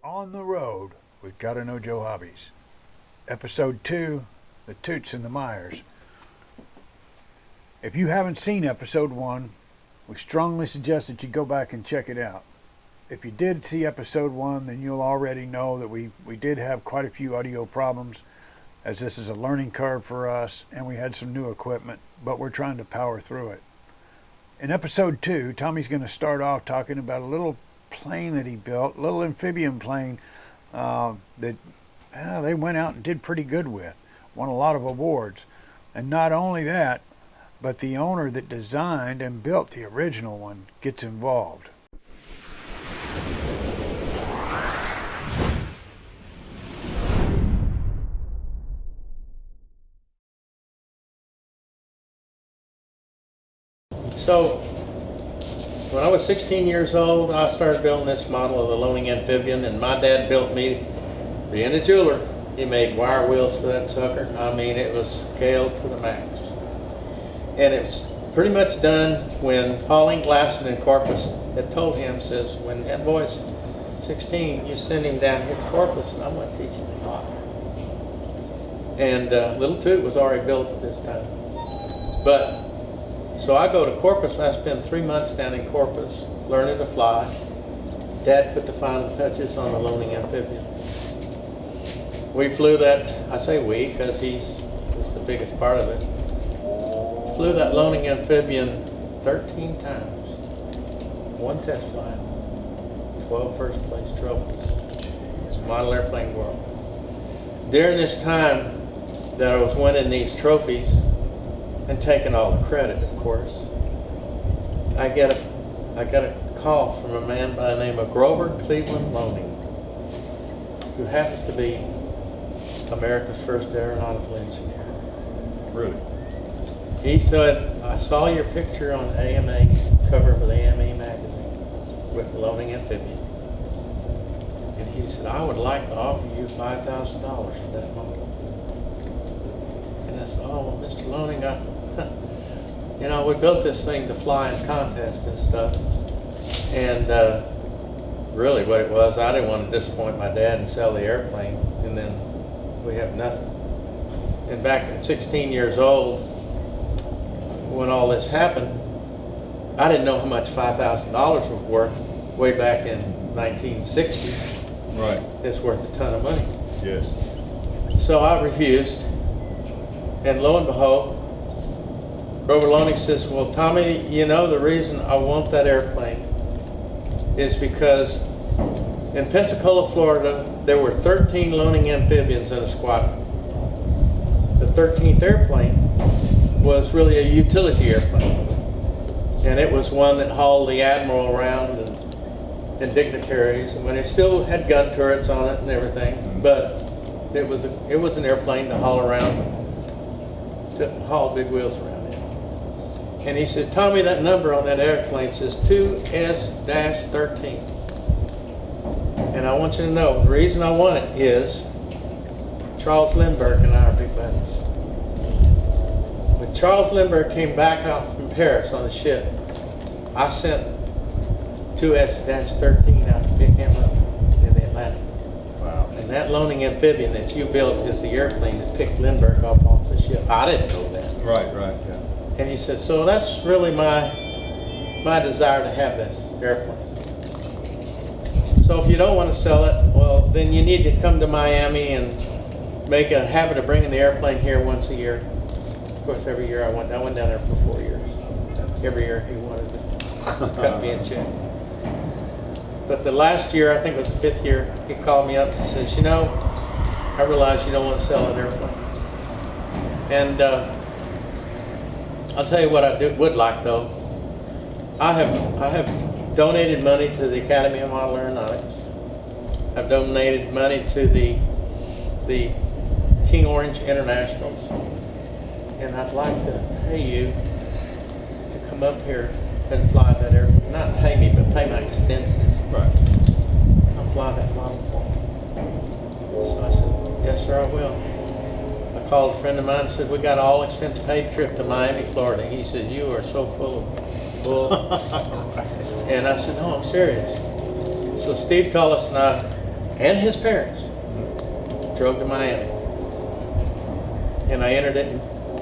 On the road with Gotta Know Joe Hobbies. Episode 2, the Toots and the Meyers. If you haven't seen episode 1, we strongly suggest that you go back and check it out. If you did see episode 1, then you'll already know that we did have quite a few audio problems, as this is a learning curve for us, and we had some new equipment, but we're trying to power through it. In episode 2, Tommy's going to start off talking about a little plane that he built, a little amphibian plane that they went out and did pretty good with. Won a lot of awards. And not only that, but the owner that designed and built the original one gets involved. So, when I was 16 years old, I started building this model of the Loening amphibian, and my dad built me, being a jeweler, he made wire wheels for that sucker. I mean, it was scaled to the max. And it was pretty much done when Pauline Glasson in Corpus had told him, says, when that boy's 16, you send him down here to Corpus, and I'm going to teach him to fly. And Lil Toot was already built at this time. So I go to Corpus, and I spend 3 months down in Corpus learning to fly. Dad put the final touches on the Loening amphibian. We flew that, I say we, because he's the biggest part of it. Flew that Loening amphibian 13 times. 1 test flight, 12 first place trophies. Model airplane world. During this time that I was winning these trophies, and taking all the credit, of course, I got a call from a man by the name of Grover Cleveland Loening, who happens to be America's first aeronautical engineer. Really? He said, I saw your picture on AMA, cover of the AMA magazine, with the Loening amphibian. And he said, I would like to offer you $5,000 for that model. And I said, oh, well, Mr. Loening, you know, we built this thing to fly in contests and stuff. And really what it was, I didn't want to disappoint my dad and sell the airplane, and then we have nothing. And back at 16 years old, when all this happened, I didn't know how much $5,000 was worth way back in 1960. Right. It's worth a ton of money. Yes. So I refused. And lo and behold, Grover Loening says, well, Tommy, you know the reason I want that airplane is because in Pensacola, Florida, there were 13 Loening amphibians in a squadron. The 13th airplane was really a utility airplane. And it was one that hauled the admiral around and dignitaries, and when it still had gun turrets on it and everything, but it was an airplane to haul around, to haul big wheels around it. And he said, Tommy, that number on that airplane says 2S-13. And I want you to know, the reason I want it is Charles Lindbergh and I are big buddies. When Charles Lindbergh came back out from Paris on the ship, I sent 2S-13 out to pick him up in the Atlantic. Wow. And that Loening amphibian that you built is the airplane that picked Lindbergh up off the ship. I didn't know that. Right, yeah. And he said, so that's really my desire to have this airplane. So if you don't want to sell it, well, then you need to come to Miami and make a habit of bringing the airplane here once a year. Of course, every year I went down there for 4 years. Every year he wanted to cut me a check. But the last year, I think it was the 5th year, he called me up and says, you know, I realize you don't want to sell an airplane. And I'll tell you what I would like, though. I have donated money to the Academy of Model Aeronautics. I've donated money to the King Orange Internationals. And I'd like to pay you to come up here and fly that airplane. Not pay me, but pay my expenses. Right. I'll fly that model for me. So I said, yes, sir, I will. I called a friend of mine and said, we got an all expense paid trip to Miami, Florida. He said, you are so full of bull. And I said, no, I'm serious. So Steve Tullis and I and his parents drove to Miami. And I entered it in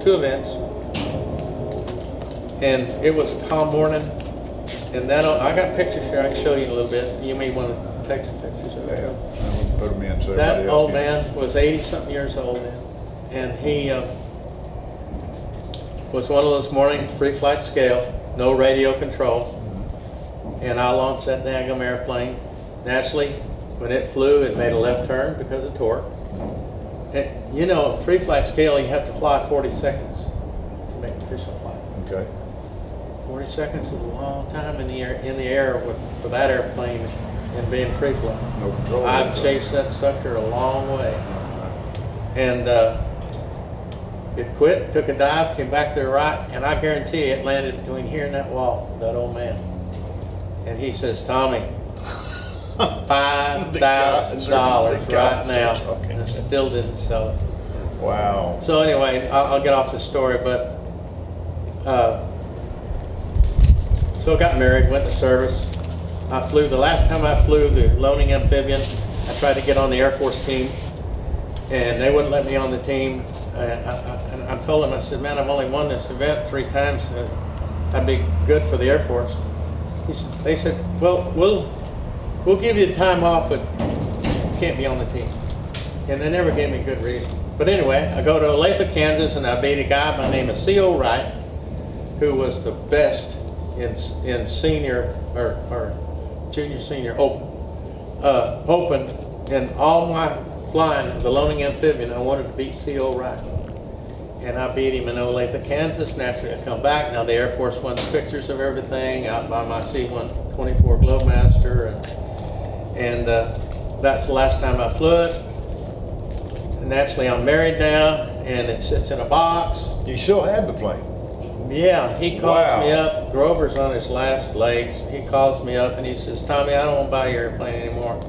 2 events. And it was a calm morning. And that, I got pictures here. I can show you a little bit. You may want to take some pictures of it. Yeah, put them in so That everybody else old can. man was 80-something years old then. And he was one of those morning free flight scale, no radio control. And I launched that daggum airplane. Naturally, when it flew, it made a left turn because of torque. And, you know, free flight scale, you have to fly 40 seconds to make official flight. Okay. 40 seconds is a long time in the air with that airplane and being free flight. No control. I've chased that sucker a long way. And it quit, took a dive, came back to the right, and I guarantee it landed between here and that wall, that old man. And he says, Tommy, $5,000 right now, and still didn't sell it. Wow. So anyway, I'll get off the story, but so I got married, went to service. I flew, the last time I flew the Loening amphibian, I tried to get on the Air Force team, and they wouldn't let me on the team. And I told them, I said, man, I've only won this event 3 times. I'd be good for the Air Force. They said, well, we'll give you the time off, but you can't be on the team. And they never gave me a good reason. But anyway, I go to Olathe, Kansas, and I beat a guy by the name of C.O. Wright, who was the best in senior or junior senior open. And all my flying the Loening amphibian, I wanted to beat C.O. Wright. And I beat him in Olathe, Kansas. Naturally, I come back. Now the Air Force wants pictures of everything out by my C-124 Globemaster, and that's the last time I flew it. And naturally, I'm married now, and it sits in a box. You still have the plane? Yeah, he calls Wow. me up. Grover's on his last legs. He calls me up and he says, Tommy, I don't want to buy your airplane anymore.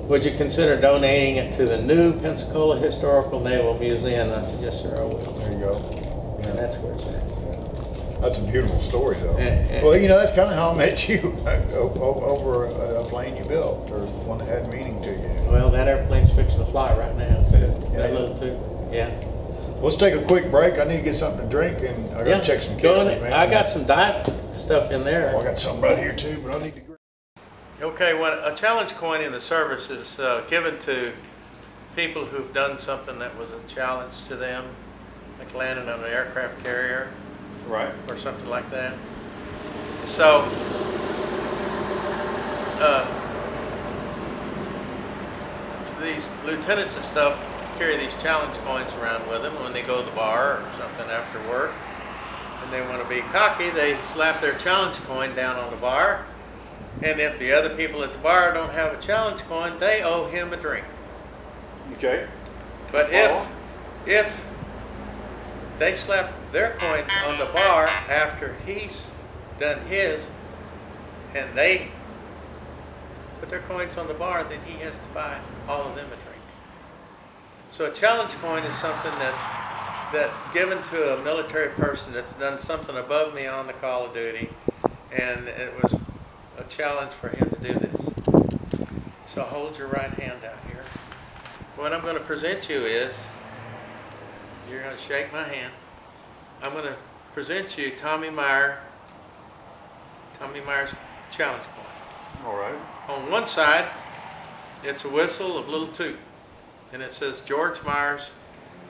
Would you consider donating it to the new Pensacola Historical Naval Museum? I said, yes, sir, I will. There you go. And that's where it's at. That's a beautiful story, though. And- Well, you know, that's kind of how I met you, over a plane you built, or one that had meaning to you. Well, that airplane's fixing to fly right now, too. Yeah. That little Toot. Yeah. Let's take a quick break. I need to get something to drink, and I gotta check some Go in calories, it. man. I got some diet stuff in there. Oh, I got something right here too, but I need to. Okay, well, a challenge coin in the service is given to people who've done something that was a challenge to them, like landing on an aircraft carrier Right. or something like that. So, these lieutenants and stuff carry these challenge coins around with them when they go to the bar or something after work, and they want to be cocky. They slap their challenge coin down on the bar, and if the other people at the bar don't have a challenge coin, they owe him a drink. Okay. But if they slap their coins on the bar after he's done his, and they put their coins on the bar, then he has to buy all of them a drink. So a challenge coin is something that's given to a military person that's done something above me on the call of duty, and it was a challenge for him to do this. So hold your right hand out here. What I'm going to present you is, you're going to shake my hand. I'm going to present you Tommy Meyer's challenge coin. All right. On one side, it's a whistle of Lil Toot, and it says George Meyers,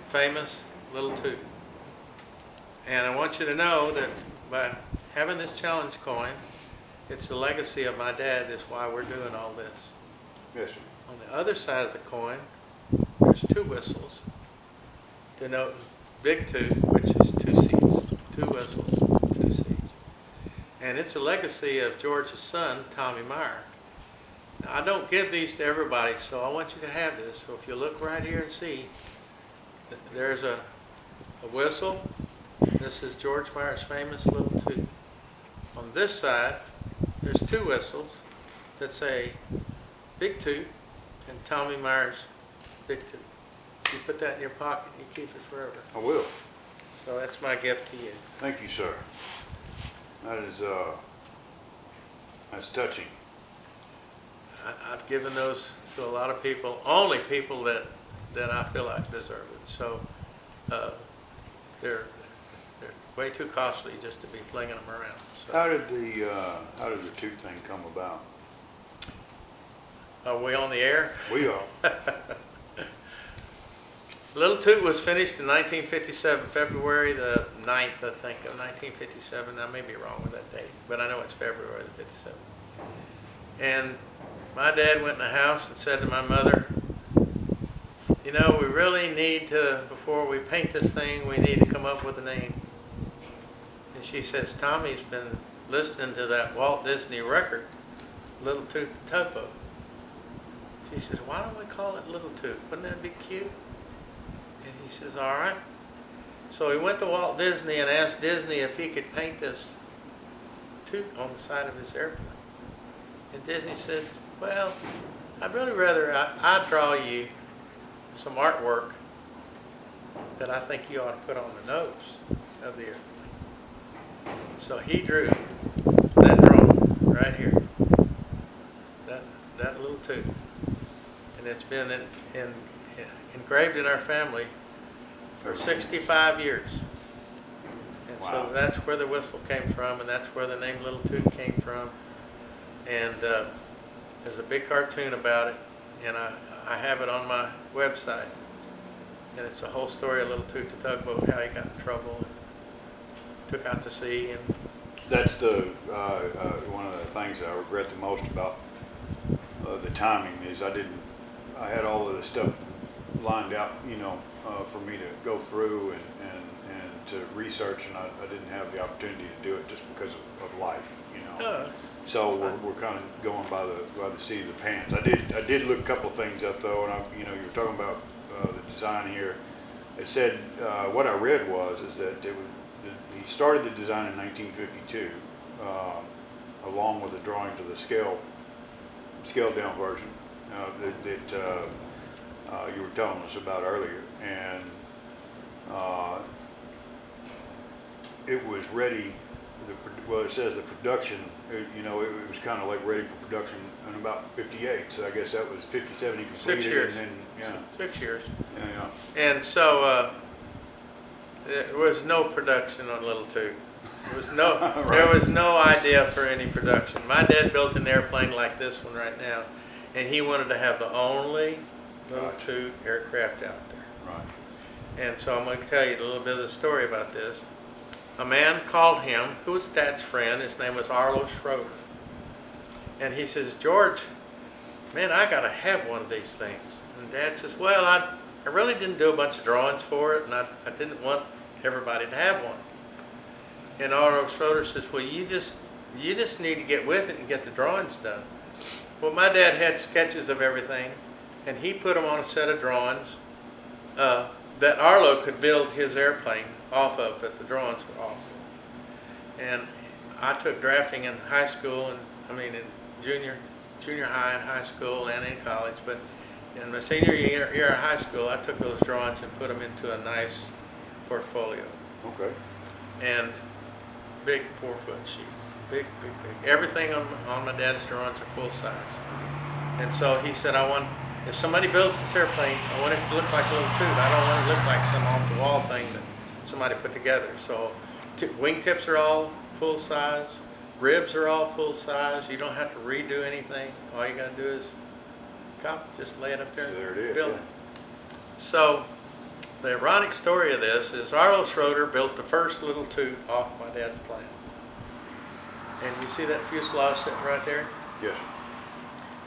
famous Lil Toot. And I want you to know that by having this challenge coin, it's the legacy of my dad. Is why we're doing all this. Yes, sir. On the other side of the coin, there's 2 whistles, denote Big Toot, which is 2 seats. 2 whistles, 2 seats. And it's a legacy of George's son, Tommy Meyers. Now, I don't give these to everybody, so I want you to have this. So if you look right here and see, there's a whistle. This is George Meyers' famous Lil Toot. On this side, there's 2 whistles that say Big Toot and Tommy Meyers' Big Toot. You put that in your pocket and you keep it forever. I will. So that's my gift to you. Thank you, sir. That is that's touching. I've given those to a lot of people, only people that I feel like deserve it. So they're way too costly just to be flinging them around. So, How did the Toot thing come about? are we on the air? We are. Lil Toot was finished in 1957, February the 9th, I think, of 1957. I may be wrong with that date, but I know it's February the 57th. And my dad went in the house and said to my mother, you know, we really need to, before we paint this thing, we need to come up with a name. And she says, Tommy's been listening to that Walt Disney record, Lil Toot the Tugboat. She says, why don't we call it Lil Toot? Wouldn't that be cute? And he says, all right. So he went to Walt Disney and asked Disney if he could paint this toot on the side of his airplane. And Disney said, well, I'd really rather I draw you some artwork that I think you ought to put on the nose of the airplane. So he drew that drawing right here, that little toot. And it's been engraved in our family for 65 years. And Wow. so that's where the whistle came from, and that's where the name Lil Toot came from. And there's a big cartoon about it, and I have it on my website. And it's a whole story of Lil Toot the Tugboat, how he got in trouble and took out to sea. And That's the one of the things I regret the most about the timing is I had all of the stuff lined out, you know, for me to go through and to research, and I didn't have the opportunity to do it just because of life, you know. So we're kind of going by the seat of the pants. I did look a couple of things up though, and you know, you're talking about the design here. It said what I read is that he started the design in 1952, along with a drawing to the scaled down version that you were telling us about earlier, and it was ready. Well, it says the production, you know, it was kind of like ready for production in about 58. So I guess that was 57 he completed. 6 years. And then, yeah. 6 years. Yeah. And so there was no production on Lil Toot. There was no, Right. There was no idea for any production. My dad built an airplane like this one right now, and he wanted to have the only Lil Toot aircraft out there. Right. And so I'm going to tell you a little bit of the story about this. A man called him, who was Dad's friend. His name was Arlo Schroder. And he says, George, man, I got to have one of these things. And Dad says, well, I really didn't do a bunch of drawings for it, and I didn't want everybody to have one. And Arlo Schroder says, well, you just need to get with it and get the drawings done. Well, my dad had sketches of everything, and he put them on a set of drawings that Arlo could build his airplane off of, but the drawings were off. And I took drafting in high school, and in junior high and high school and in college, but in my senior year of high school, I took those drawings and put them into a nice portfolio. Okay. And big 4-foot sheets, big. Everything on my dad's drawings are full size. And so he said, if somebody builds this airplane, I want it to look like a Lil Toot. I don't want it to look like some off-the-wall thing that somebody put together. So wingtips are all full size, ribs are all full size. You don't have to redo anything. All you got to do is just lay it up there and build it. So the ironic story of this is Arlo Schroder built the first Lil Toot off my dad's plane. And you see that fuselage sitting right there? Yes.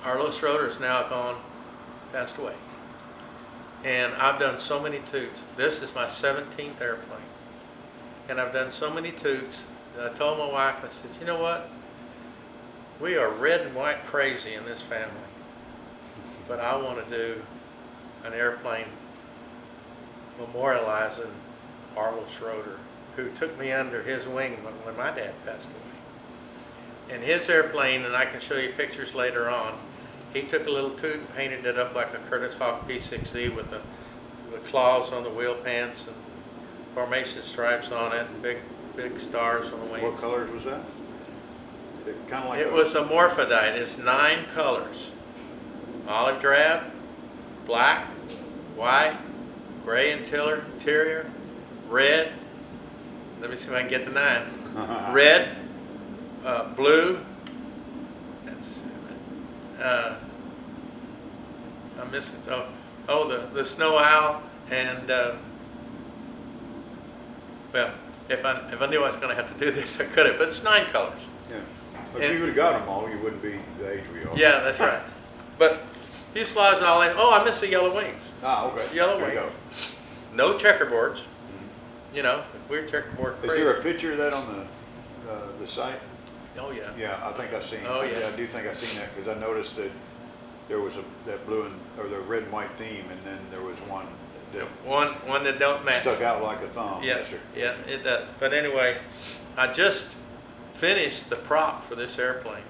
Arlo Schroder's now gone, passed away. And I've done so many Toots. This is my 17th airplane. And I've done so many Toots that I told my wife, I said, you know what? We are red and white crazy in this family. But I want to do an airplane memorializing Arlo Schroder, who took me under his wing when my dad passed away. And his airplane, and I can show you pictures later on, he took a Lil Toot and painted it up like a Curtis Hawk P6E with the claws on the wheel pants and formation stripes on it and big stars on the wings. What colors was that? Kind of like It was a morphodite. It's 9 colors. olive drab, black, white, gray interior, red. Let me see if I can get the 9. Red, blue. That's I'm missing. The snow owl, and well, if I knew I was going to have to do this, I could have. But it's 9 colors. Yeah. But if you would have got them all, you wouldn't be the age we are. Yeah, that's right. But fuselage and all that. Oh, I missed the yellow wings. Ah, okay. Yellow There you wings. go. No checkerboards. You know, we're checkerboard Is crazy. there a picture of that on the site? Oh yeah. Yeah, I think I've seen. Oh, yeah. I do think I've seen that because I noticed that there was that blue or the red and white theme, and then there was one that One that don't match. stuck out like a thumb. Yeah, Yes, sir. yeah, it does. But anyway, I just finished the prop for this airplane,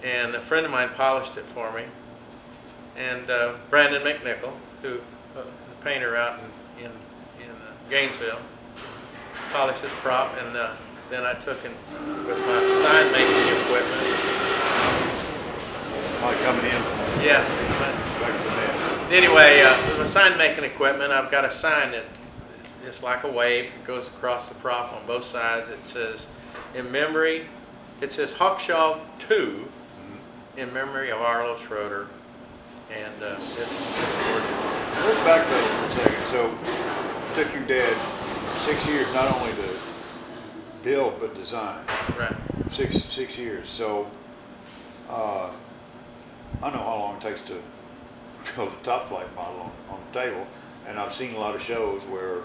and a friend of mine polished it for me. And Brandon McNichol, who the painter out in Gainesville, polished this prop, and then I took it with my sign making equipment. Somebody coming in from Yeah. back to the net. Anyway, with my sign making equipment, I've got a sign that it's like a wave. It goes across the prop on both sides. It says, in memory, it says Hawkshaw 2, in memory of Arlo Schroder. And it's gorgeous. Let's back up for a second. So, it took your dad 6 years not only to build but design. Right. 6 years. So, I know how long it takes to build a top flight model on the table, and I've seen a lot of shows where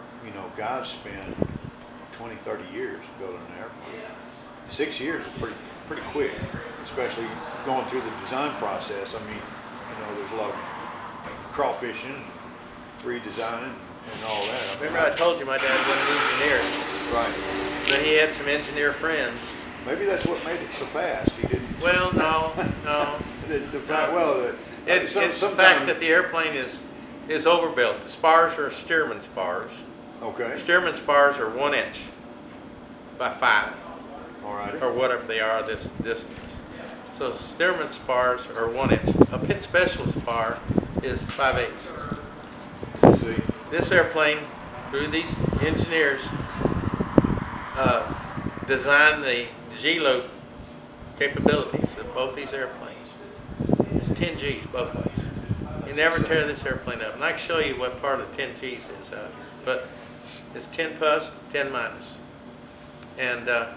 guys spend 20, 30 years building an airplane. 6 years is pretty quick, especially going through the design process. I mean, there's a lot of crawfishing, and redesigning, and all that. Remember I told you my dad wasn't an engineer, Right. but he had some engineer friends. Maybe that's what made it so fast. He didn't. Well, no. It's the fact that the airplane is overbuilt. The spars are Stearman spars. Okay. Stearman spars are 1 inch by 5, All right. or whatever they are this distance. So Stearman spars are 1 inch. A pit special spar is 5/8. See. This airplane, through these engineers, designed the G-load capabilities of both these airplanes. It's 10 Gs both ways. You never tear this airplane up. And I can show you what part of 10 Gs is out here. But it's 10 plus, 10 minus. And a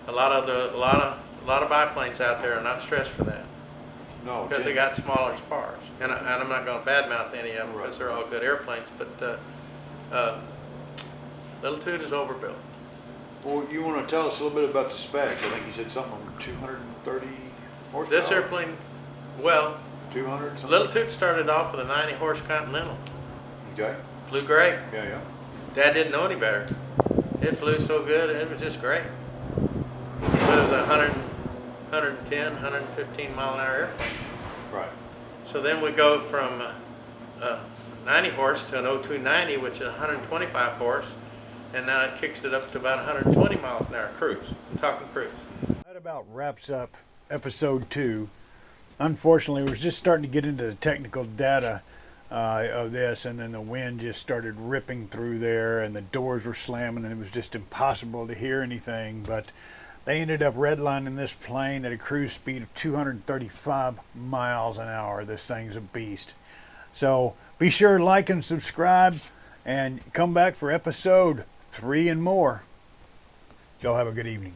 lot of biplanes out there are not stressed for that. No. Because they got smaller spars. And I'm not going to badmouth any of them because they're all good airplanes. But Lil Toot is overbuilt. Well, you want to tell us a little bit about the specs? I think you said something on 230 horsepower. This airplane, well, 200 something? Lil Toot started off with a 90 horse Continental. Okay. Flew great. Yeah. Dad didn't know any better. It flew so good, it was just great. But it was a 110, 115 mile an hour airplane. Right. So then we go from 90 horse to an 0290, which is 125 horse, and now it kicks it up to about 120 miles an hour cruise. I'm talking cruise. That about wraps up episode 2. Unfortunately, we're just starting to get into the technical data of this, and then the wind just started ripping through there, and the doors were slamming, and it was just impossible to hear anything. But they ended up redlining this plane at a cruise speed of 235 miles an hour. This thing's a beast. So be sure to like and subscribe, and come back for episode 3 and more. Y'all have a good evening.